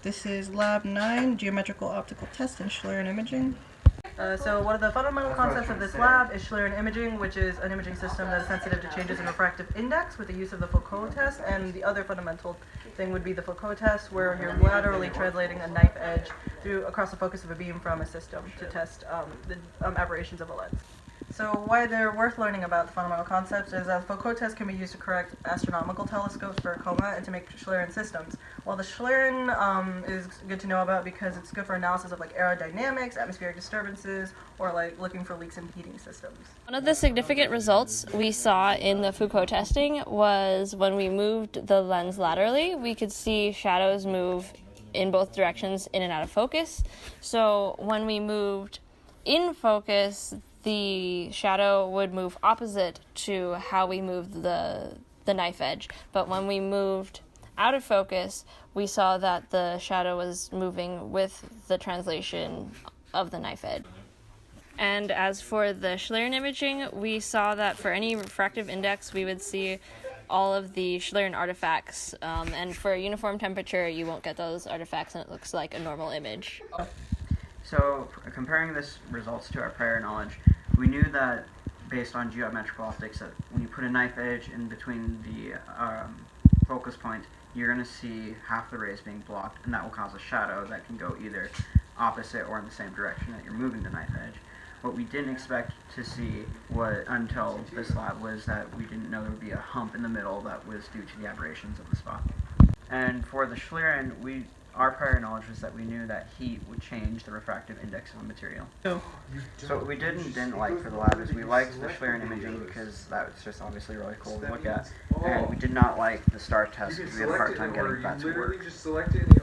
This is Lab 9, Geometrical Optical Test and Schlieren Imaging. So one of the fundamental concepts of this lab is Schlieren imaging, which is an imaging system that is sensitive to changes in refractive index with the use of the Foucault test, and the other fundamental thing would be the Foucault test, where you're laterally translating a knife edge across the focus of a beam from a system to test the aberrations of a lens. So why they're worth learning about the fundamental concepts is that the Foucault test can be used to correct astronomical telescopes for coma and to make Schlieren systems. While the Schlieren is good to know about because it's good for analysis of like aerodynamics, atmospheric disturbances, or like looking for leaks in heating systems. One of the significant results we saw in the Foucault testing was when we moved the lens laterally, we could see shadows move in both directions in and out of focus. So when we moved in focus, the shadow would move opposite to how we moved the knife edge. But when we moved out of focus, we saw that the shadow was moving with the translation of the knife edge. And as for the Schlieren imaging, we saw that for any refractive index, we would see all of the Schlieren artifacts. And for uniform temperature, you won't get those artifacts, and it looks like a normal image. So, comparing this results to our prior knowledge, we knew that based on geometrical optics that when you put a knife edge in between the focus point, you're going to see half the rays being blocked, and that will cause a shadow that can go either opposite or in the same direction that you're moving the knife edge. What we didn't expect to see until this lab was that we didn't know there would be a hump in the middle that was due to the aberrations of the spot. And for the Schlieren, our prior knowledge was that we knew that heat would change the refractive index of a material. So what we didn't like for the lab is we liked the Schlieren imaging because that was just obviously really cool to look at, and we did not like the STAR test because we had a hard time getting that to work.